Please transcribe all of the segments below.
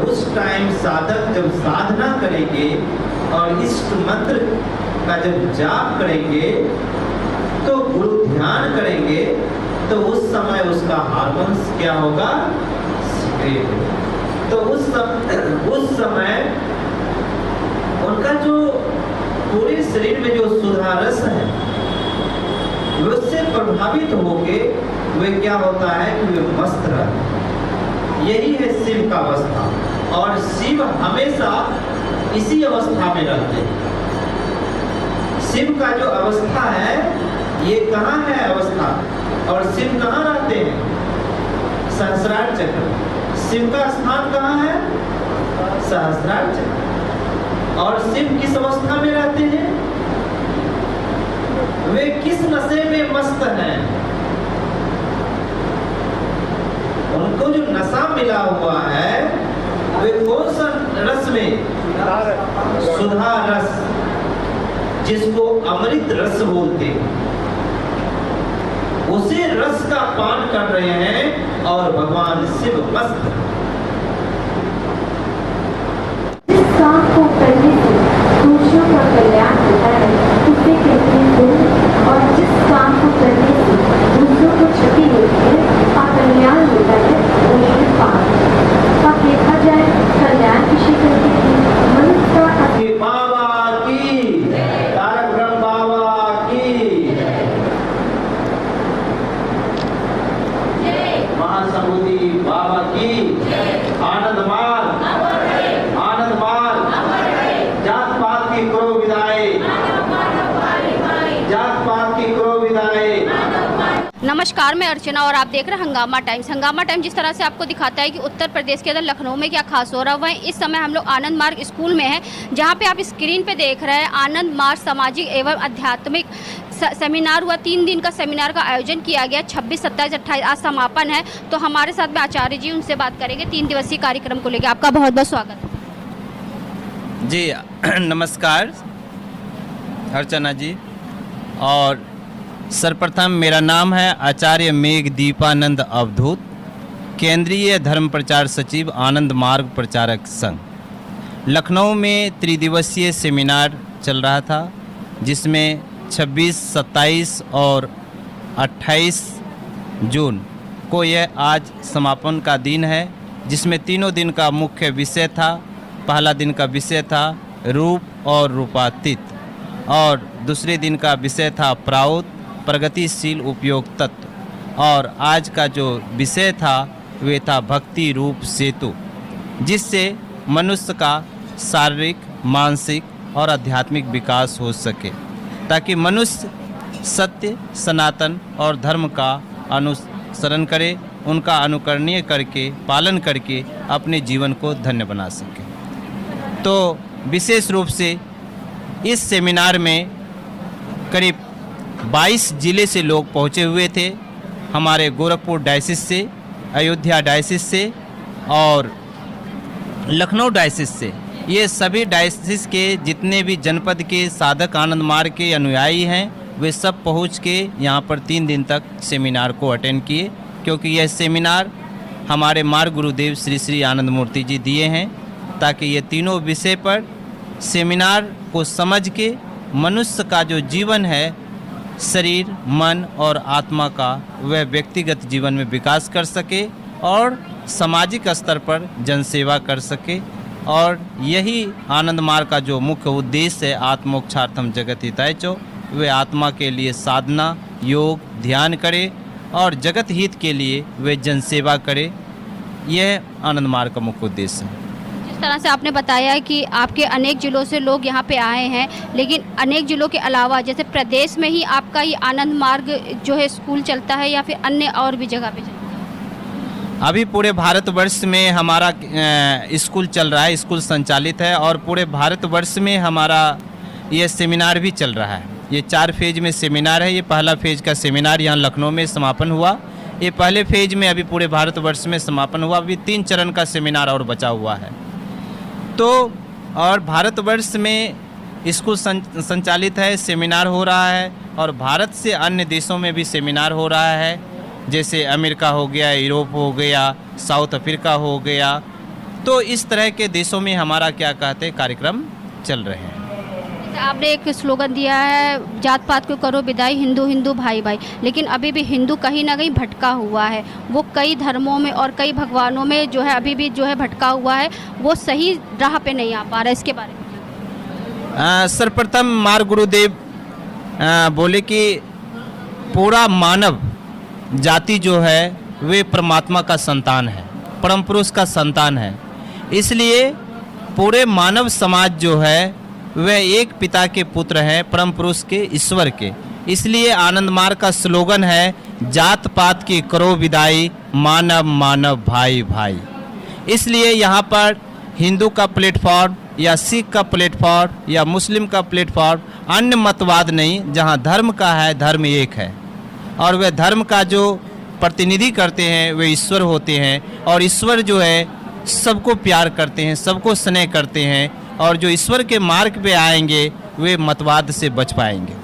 उस टाइम साधक जब साधना करेंगे और इष्ट मंत्र का जब जाप करेंगे तो गुरु ध्यान करेंगे तो उस समय उसका हार्मोन्स क्या होगा, सीक्रेट होगा। तो उस समय उनका जो पूरे शरीर में जो सुधारस है उससे प्रभावित होके वे क्या होता है कि वे मस्त रहते। यही है शिव का अवस्था और शिव हमेशा इसी अवस्था में रहते हैं। शिव का जो अवस्था है ये कहाँ है अवस्था, और शिव कहाँ रहते हैं, सहस्रार चक्र। शिव का स्थान कहाँ है, सहस्रार चक्र। और शिव किस अवस्था में रहते हैं, वे किस नशे में मस्त हैं, उनको जो नशा मिला हुआ है वे कौन सा रस में, सुधा रस, जिसको अमृत रस बोलते हैं, उसी रस का पान कर रहे हैं और भगवान शिव मस्त। जिस काम को करने से दूसरों का कल्याण होता है उसे कहते हैं गुण, और जिस काम को करने से दूसरों को क्षति होती है और कल्याण होता है वो है पाप। अब देखा जाए कल्याण विषय करते हैं मनुष्य का बाबा की, तारक ब्रह्म बाबा की, महासमुदी बाबा की, आनंद मार्ग, आनंद मार्ग, जात पात की करो विदाई, जात पात की करो विदाई। नमस्कार, मैं अर्चना और आप देख रहे हैं हंगामा टाइम्स। हंगामा टाइम्स जिस तरह से आपको दिखाता है कि उत्तर प्रदेश के अंदर लखनऊ में क्या खास हो रहा है। वहीं इस समय हम लोग आनंद मार्ग स्कूल में हैं, जहां पे आप स्क्रीन पे देख रहे हैं आनंद मार्ग सामाजिक एवं आध्यात्मिक सेमिनार हुआ। 3 दिन का सेमिनार का आयोजन किया गया। 26, 27, 28 आज समापन है। तो हमारे साथ में आचार्य जी, उनसे बात करेंगे 3 दिवसीय कार्यक्रम को लेकर। आपका बहुत बहुत स्वागत है जी। नमस्कार अर्चना जी। और सर्वप्रथम मेरा नाम है आचार्य मेघ दीपानंद अवधूत, केंद्रीय धर्म प्रचार सचिव, आनंद मार्ग प्रचारक संघ। लखनऊ में त्रिदिवसीय सेमिनार चल रहा था, जिसमें 26, 27 और 28 जून को यह आज समापन का दिन है, जिसमें तीनों दिन का मुख्य विषय था। पहला दिन का विषय था रूप और रूपातीत, और दूसरे दिन का विषय था प्राउद, प्रगतिशील उपयोग तत्व, और आज का जो विषय था वे था भक्ति रूप सेतु, जिससे मनुष्य का शारीरिक, मानसिक और आध्यात्मिक विकास हो सके, ताकि मनुष्य सत्य, सनातन और धर्म का अनुसरण करे, उनका अनुकरणीय करके, पालन करके अपने जीवन को धन्य बना सके। तो विशेष रूप से इस सेमिनार में करीब 22 जिले से लोग पहुँचे हुए थे। हमारे गोरखपुर डायसिस से, अयोध्या डायसिस से और लखनऊ डायसिस से, ये सभी डायसिस के जितने भी जनपद के साधक आनंद मार्ग के अनुयायी हैं वे सब पहुंच के यहाँ पर 3 दिन तक सेमिनार को अटेंड किए, क्योंकि यह सेमिनार हमारे मार्ग गुरुदेव श्री श्री आनंद मूर्ति जी दिए हैं, ताकि ये तीनों विषय पर सेमिनार को समझ के मनुष्य का जो जीवन है, शरीर, मन और आत्मा का, वह व्यक्तिगत जीवन में विकास कर सके और सामाजिक स्तर पर जनसेवा कर सके। और यही आनंद मार्ग का जो मुख्य उद्देश्य है, आत्मोक्षार्थम जगत हिताय च, वे आत्मा के लिए साधना, योग, ध्यान करे और जगत हित के लिए वे जनसेवा करे। यह आनंद मार्ग का मुख्य उद्देश्य है। जिस तरह से आपने बताया कि आपके अनेक जिलों से लोग यहाँ पे आए हैं, लेकिन अनेक जिलों के अलावा जैसे प्रदेश में ही आपका ये आनंद मार्ग जो है स्कूल चलता है या फिर अन्य और भी जगह पे चलता है? अभी पूरे भारतवर्ष में हमारा स्कूल चल रहा है, स्कूल संचालित है, और पूरे भारतवर्ष में हमारा ये सेमिनार भी चल रहा है। ये 4 फेज में सेमिनार है। ये पहला फेज का सेमिनार यहाँ लखनऊ में समापन हुआ। ये पहले फेज में अभी पूरे भारतवर्ष में समापन हुआ। अभी 3 चरण का सेमिनार और बचा हुआ है। तो और भारतवर्ष में स्कूल संचालित है, सेमिनार हो रहा है, और भारत से अन्य देशों में भी सेमिनार हो रहा है, जैसे अमेरिका हो गया, यूरोप हो गया, साउथ अफ्रीका हो गया। तो इस तरह के देशों में हमारा क्या कहते हैं कार्यक्रम चल रहे हैं। आपने एक स्लोगन दिया है, जात पात को करो विदाई, हिंदू हिंदू भाई भाई, लेकिन अभी भी हिंदू कहीं ना कहीं भटका हुआ है। वो कई धर्मों में और कई भगवानों में जो है अभी भी जो है भटका हुआ है, वो सही राह पे नहीं आ पा रहा है। इसके बारे में सर्वप्रथम मार गुरुदेव बोले कि पूरा मानव जाति जो है वे परमात्मा का संतान है, परम पुरुष का संतान है। इसलिए पूरे मानव समाज जो है वह एक पिता के पुत्र हैं, परम पुरुष के, ईश्वर के। इसलिए आनंद मार्ग का स्लोगन है, जात पात की करो विदाई, मानव मानव भाई भाई। इसलिए यहाँ पर हिंदू का प्लेटफॉर्म या सिख का प्लेटफॉर्म या मुस्लिम का प्लेटफॉर्म, अन्य मतवाद नहीं, जहाँ धर्म का है, धर्म एक है और वह धर्म का जो प्रतिनिधि करते हैं वे ईश्वर होते हैं। और ईश्वर जो है सबको प्यार करते हैं, सबको स्नेह करते हैं, और जो ईश्वर के मार्ग पे आएंगे वे मतवाद से बच पाएंगे।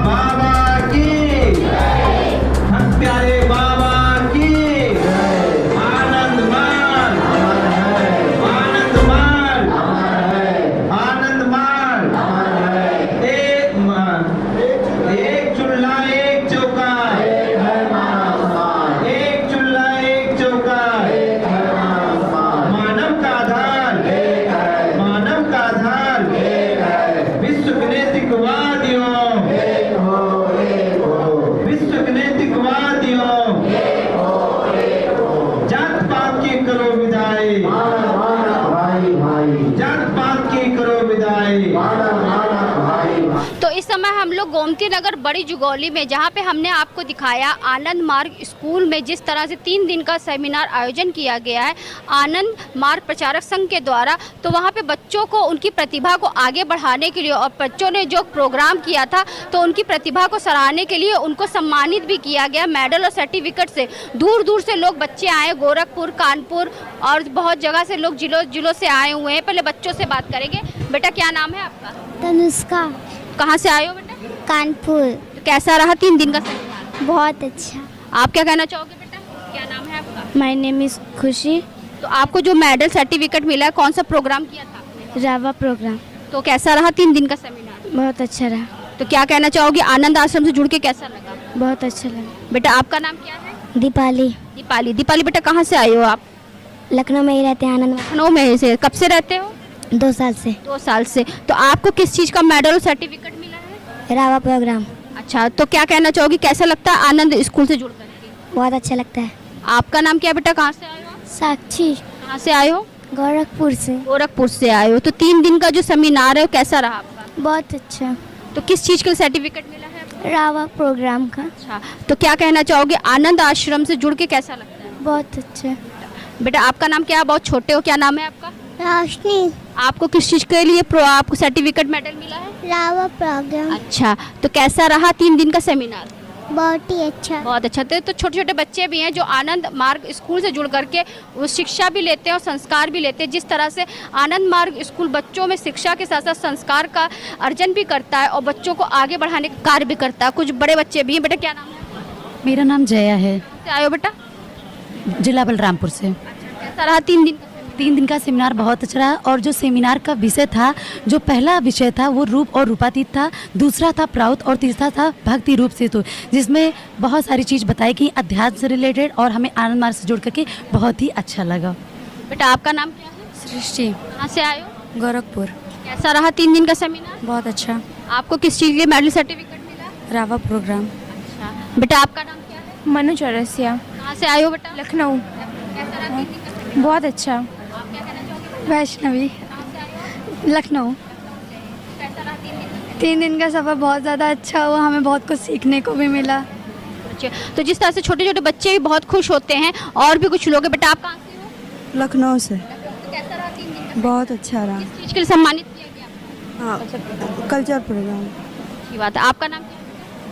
बाबा की, हम प्यारे बाबा की, आनंद मार्ग, आनंद मार्ग, आनंद मार्ग, एक मार्ग, एक चूल्हा एक चौका, एक चूल्हा एक चौका, मानव का आधार, मानव का आधार, विश्व के नैतिकवादियों, विश्व के नैतिकवादियों, जात पात की करो विदाई, जात पात की करो विदाई। तो इस समय हम लोग गोमती नगर बड़ी जुगौली में, जहाँ पे हमने आपको दिखाया आनंद मार्ग स्कूल में जिस तरह से 3 दिन का सेमिनार आयोजन किया गया है आनंद मार्ग प्रचारक संघ के द्वारा। तो वहाँ पे बच्चों को उनकी प्रतिभा को आगे बढ़ाने के लिए, और बच्चों ने जो प्रोग्राम किया था तो उनकी प्रतिभा को सराहने के लिए उनको सम्मानित भी किया गया मेडल और सर्टिफिकेट से। दूर दूर से लोग बच्चे आए, गोरखपुर, कानपुर और बहुत जगह से लोग जिलों से आए हुए हैं। पहले बच्चों से बात करेंगे। बेटा क्या नाम है आपका? तनुष्का, कहाँ से आए हो बेटा? कानपुर। तो कैसा रहा 3 दिन का सेमिनार? बहुत अच्छा। आप क्या कहना चाहोगे बेटा? क्या नाम है आपका? माय नेम इज खुशी। तो आपको जो मेडल सर्टिफिकेट मिला है, कौन सा प्रोग्राम किया था आपने? रावा प्रोग्राम। तो कैसा रहा 3 दिन का सेमिनार? बहुत अच्छा रहा। तो क्या कहना चाहोगे, आनंद आश्रम से जुड़ के कैसा लगा? बहुत अच्छा लगा। बेटा आपका नाम क्या है? दीपाली। दीपाली। दीपाली बेटा कहाँ से आए हो आप? लखनऊ में ही रहते हैं, आनंद। लखनऊ में से। कब से रहते हो? 2 साल से। 2 साल से। तो आपको किस चीज़ का मेडल और सर्टिफिकेट मिला है? रावा प्रोग्राम। अच्छा, तो क्या कहना चाहोगी, कैसा लगता है आनंद स्कूल से जुड़ करके? बहुत अच्छा लगता है। आपका नाम क्या है बेटा? कहाँ से आए हो आप? साक्षी। कहाँ से आए हो? गोरखपुर से। गोरखपुर से आए हो। तो 3 दिन का जो सेमिनार है वो कैसा रहा आपका? बहुत अच्छा। तो किस चीज़ का सर्टिफिकेट मिला है आपको? रावा प्रोग्राम का। अच्छा, तो क्या कहना चाहोगे, आनंद आश्रम से जुड़ के कैसा लगता है? बहुत अच्छा। बेटा आपका नाम क्या है? बहुत छोटे हो, क्या नाम है आपका? रोशनी। आपको किस चीज़ के लिए आपको सर्टिफिकेट मेडल मिला है? रावा प्रोग्राम। अच्छा, तो कैसा रहा 3 दिन का सेमिनार? बहुत ही अच्छा। बहुत अच्छा। तो छोटे छोटे बच्चे भी हैं जो आनंद मार्ग स्कूल से जुड़ करके वो शिक्षा भी लेते हैं और संस्कार भी लेते हैं। जिस तरह से आनंद मार्ग स्कूल बच्चों में शिक्षा के साथ साथ संस्कार का अर्जन भी करता है और बच्चों को आगे बढ़ाने का कार्य भी करता है। कुछ बड़े बच्चे भी हैं। बेटा क्या नाम है? मेरा नाम जया है। कहाँ से आए हो बेटा? जिला बलरामपुर से। कैसा रहा 3 दिन? 3 दिन का सेमिनार बहुत अच्छा रहा। और जो सेमिनार का विषय था, जो पहला विषय था वो रूप और रूपातीत था, दूसरा था प्राउत और तीसरा था भक्ति रूप सेतु, जिसमें बहुत सारी चीज़ बताई गई अध्यात्म से रिलेटेड, और हमें आनंद मार्ग से जुड़ करके बहुत ही अच्छा लगा। बेटा आपका नाम क्या है? सृष्टि। कहाँ से आए हो? गोरखपुर। कैसा रहा 3 दिन का सेमिनार? बहुत अच्छा। आपको किस चीज़ के लिए मेडल सर्टिफिकेट मिला? रावा प्रोग्राम। अच्छा, बेटा आपका नाम क्या है? मनु चौरसिया। कहाँ से आए हो बेटा? लखनऊ। कैसा रहा 3 दिन का सेमिनार? बहुत अच्छा। आप क्या कहना चाहोगे? वैष्णवी। कहाँ से आए हो? लखनऊ। कैसा रहा 3 दिन का? 3 दिन का सफ़र बहुत ज़्यादा अच्छा हुआ, हमें बहुत कुछ सीखने को भी मिला। अच्छा, तो जिस तरह से छोटे छोटे बच्चे भी बहुत खुश होते हैं और भी कुछ लोग हैं। बेटा आप कहाँ से हो? लखनऊ से। तो कैसा रहा 3 दिन का? बहुत अच्छा रहा। किस चीज़ के लिए सम्मानित किया गया? हाँ, कल्चर प्रोग्राम। अच्छी बात है। आपका नाम क्या है?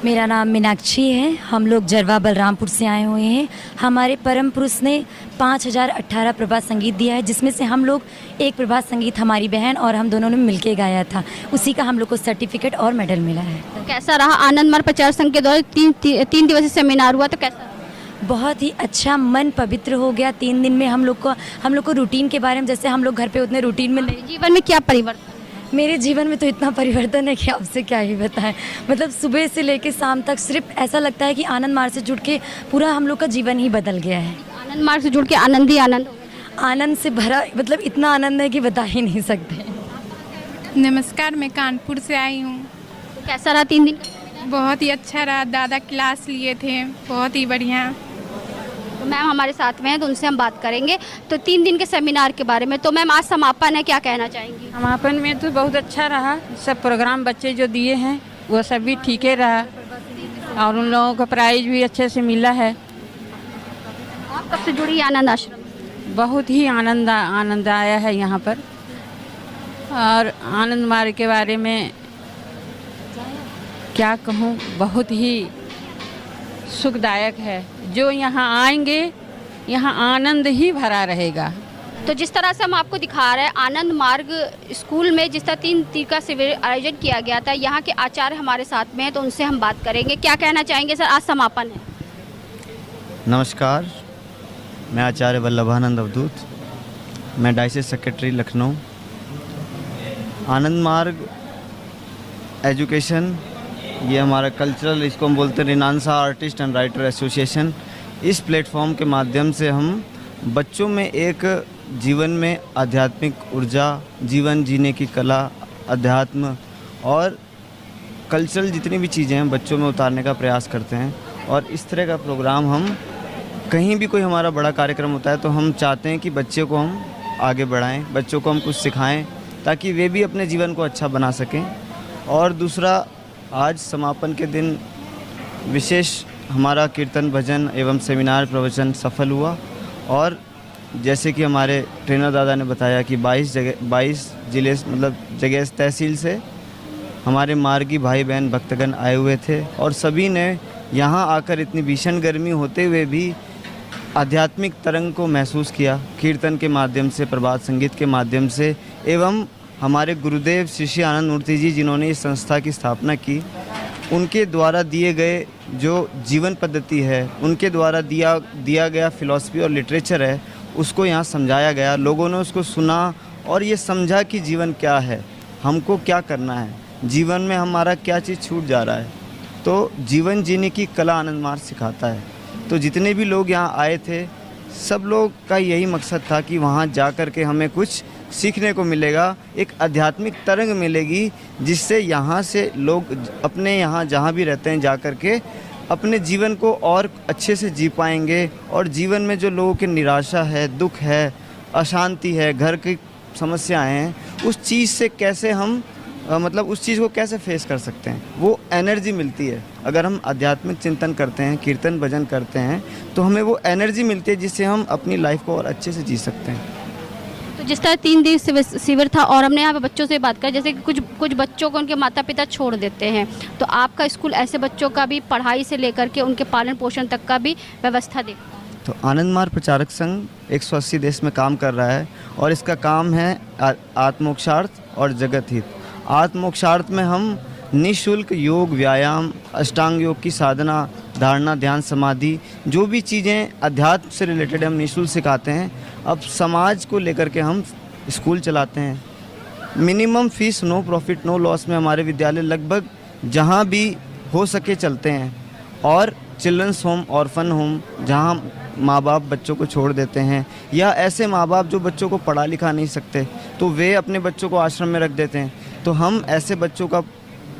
मेरा नाम मीनाक्षी है। हम लोग जरवा बलरामपुर से आए हुए हैं। हमारे परम पुरुष ने 5018 प्रभात संगीत दिया है, जिसमें से हम लोग एक प्रभात संगीत हमारी बहन और हम दोनों ने मिलके गाया था। उसी का हम लोग को सर्टिफिकेट और मेडल मिला है। तो कैसा रहा आनंद मार्ग प्रचार संघ के द्वारा तीन दिवसीय सेमिनार हुआ, तो कैसा? बहुत ही अच्छा, मन पवित्र हो गया। 3 दिन में हम लोग को रूटीन के बारे में, जैसे हम लोग घर पे उतने रूटीन में नहीं। जीवन में क्या परिवर्तन? मेरे जीवन में तो इतना परिवर्तन है कि आपसे क्या ही बताएं। मतलब सुबह से लेकर शाम तक सिर्फ ऐसा लगता है कि आनंद मार्ग से जुड़ के पूरा हम लोग का जीवन ही बदल गया है। आनंद मार्ग से जुड़ के आनंद ही आनंद, आनंद से भरा, मतलब इतना आनंद है कि बता ही नहीं सकते। नमस्कार, मैं कानपुर से आई हूँ। तो कैसा रहा 3 दिन? बहुत ही अच्छा रहा। दादा क्लास लिए थे, बहुत ही बढ़िया। तो मैम हमारे साथ में हैं, तो उनसे हम बात करेंगे। तो 3 दिन के सेमिनार के बारे में, तो मैम आज समापन है, क्या कहना चाहेंगी? समापन में तो बहुत अच्छा रहा। सब प्रोग्राम बच्चे जो दिए हैं वो सब भी ठीक ही रहा और उन लोगों को प्राइज भी अच्छे से मिला है। आप कब से जुड़ी आनंद आश्रम? बहुत ही आनंद आया है यहाँ पर। और आनंद मार्ग के बारे में क्या कहूँ, बहुत ही सुखदायक है। जो यहाँ आएंगे यहाँ आनंद ही भरा रहेगा। तो जिस तरह से हम आपको दिखा रहे हैं आनंद मार्ग स्कूल में जिस तरह 3 दिन का शिविर आयोजन किया गया था, यहाँ के आचार्य हमारे साथ में हैं, तो उनसे हम बात करेंगे। क्या कहना चाहेंगे सर, आज समापन है? नमस्कार, मैं आचार्य वल्लभानंद अवधूत, मैं डायसेस सेक्रेटरी लखनऊ। आनंद मार्ग एजुकेशन, ये हमारा कल्चरल, इसको हम बोलते हैं रिनांसा आर्टिस्ट एंड राइटर एसोसिएशन। इस प्लेटफॉर्म के माध्यम से हम बच्चों में एक जीवन में आध्यात्मिक ऊर्जा, जीवन जीने की कला, अध्यात्म और कल्चरल जितनी भी चीज़ें हैं बच्चों में उतारने का प्रयास करते हैं। और इस तरह का प्रोग्राम हम कहीं भी कोई हमारा बड़ा कार्यक्रम होता है तो हम चाहते हैं कि बच्चे को हम आगे बढ़ाएं, बच्चों को हम कुछ सिखाएं ताकि वे भी अपने जीवन को अच्छा बना सकें। और दूसरा, आज समापन के दिन विशेष हमारा कीर्तन भजन एवं सेमिनार प्रवचन सफल हुआ। और जैसे कि हमारे ट्रेनर दादा ने बताया कि 22 जिले, मतलब जगह तहसील से हमारे मार्गी भाई बहन भक्तगण आए हुए थे और सभी ने यहाँ आकर इतनी भीषण गर्मी होते हुए भी आध्यात्मिक तरंग को महसूस किया, कीर्तन के माध्यम से, प्रभात संगीत के माध्यम से। एवं हमारे गुरुदेव श्री श्री आनंद मूर्ति जी, जिन्होंने इस संस्था की स्थापना की, उनके द्वारा दिए गए जो जीवन पद्धति है, उनके द्वारा दिया गया फिलॉसफी और लिटरेचर है, उसको यहाँ समझाया गया। लोगों ने उसको सुना और ये समझा कि जीवन क्या है, हमको क्या करना है, जीवन में हमारा क्या चीज़ छूट जा रहा है। तो जीवन जीने की कला आनंद मार्ग सिखाता है। तो जितने भी लोग यहाँ आए थे, सब लोग का यही मकसद था कि वहाँ जा कर के हमें कुछ सीखने को मिलेगा, एक आध्यात्मिक तरंग मिलेगी, जिससे यहाँ से लोग अपने यहाँ जहाँ भी रहते हैं जा कर के अपने जीवन को और अच्छे से जी पाएंगे। और जीवन में जो लोगों की निराशा है, दुख है, अशांति है, घर की समस्याएं हैं, उस चीज़ से कैसे हम मतलब उस चीज़ को कैसे फेस कर सकते हैं, वो एनर्जी मिलती है। अगर हम आध्यात्मिक चिंतन करते हैं, कीर्तन भजन करते हैं, तो हमें वो एनर्जी मिलती है जिससे हम अपनी लाइफ को और अच्छे से जी सकते हैं। तो जिस तरह 3 दिन शिविर था और हमने यहाँ पे बच्चों से बात करी, जैसे कि कुछ बच्चों को उनके माता पिता छोड़ देते हैं, तो आपका स्कूल ऐसे बच्चों का भी पढ़ाई से लेकर के उनके पालन पोषण तक का भी व्यवस्था दे। तो आनंद मार्ग प्रचारक संघ 180 देश में काम कर रहा है और इसका काम है आत्मोक्षार्थ और जगत हित। आत्मोक्षार्थ में हम निःशुल्क योग, व्यायाम, अष्टांग योग की साधना, धारणा, ध्यान, समाधि, जो भी चीज़ें अध्यात्म से रिलेटेड हम निःशुल्क सिखाते हैं। अब समाज को लेकर के हम स्कूल चलाते हैं। Minimum fees, no profit no loss में हमारे विद्यालय लगभग जहाँ भी हो सके चलते हैं। और चिल्ड्रंस होम, ऑर्फन होम, जहाँ माँ बाप बच्चों को छोड़ देते हैं, या ऐसे माँ बाप जो बच्चों को पढ़ा लिखा नहीं सकते, तो वे अपने बच्चों को आश्रम में रख देते हैं। तो हम ऐसे बच्चों का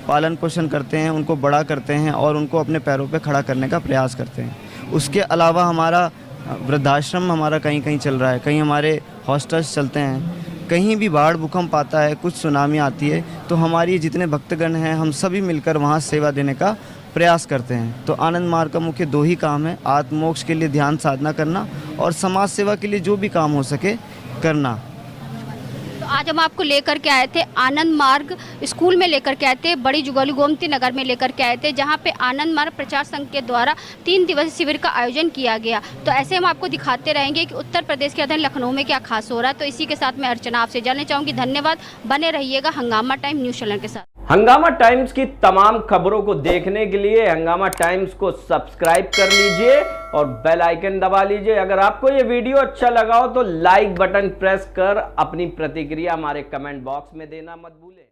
पालन पोषण करते हैं, उनको बड़ा करते हैं और उनको अपने पैरों पे खड़ा करने का प्रयास करते हैं। उसके अलावा हमारा वृद्धाश्रम हमारा कहीं कहीं चल रहा है, कहीं हमारे हॉस्टल्स चलते हैं, कहीं भी बाढ़ भूकंप आता है, कुछ सुनामी आती है, तो हमारी जितने भक्तगण हैं हम सभी मिलकर वहाँ सेवा देने का प्रयास करते हैं। तो आनंद मार्ग का मुख्य 2 ही काम है, आत्मोक्ष के लिए ध्यान साधना करना और समाज सेवा के लिए जो भी काम हो सके करना। तो आज हम आपको लेकर के आए थे आनंद मार्ग स्कूल में लेकर के आए थे, बड़ी जुगौली गोमती नगर में लेकर के आए थे, जहां पे आनंद मार्ग प्रचार संघ के द्वारा 3 दिवसीय शिविर का आयोजन किया गया। तो ऐसे हम आपको दिखाते रहेंगे कि उत्तर प्रदेश के अधीन लखनऊ में क्या खास हो रहा है। तो इसी के साथ मैं अर्चना आपसे जानना चाहूँगी। धन्यवाद, बने रहिएगा हंगामा टाइम न्यूज़ चैनल के साथ। हंगामा टाइम्स की तमाम खबरों को देखने के लिए हंगामा टाइम्स को सब्सक्राइब कर लीजिए और बेल आइकन दबा लीजिए। अगर आपको ये वीडियो अच्छा लगा हो तो लाइक बटन प्रेस कर अपनी प्रतिक्रिया हमारे कमेंट बॉक्स में देना मत भूलें।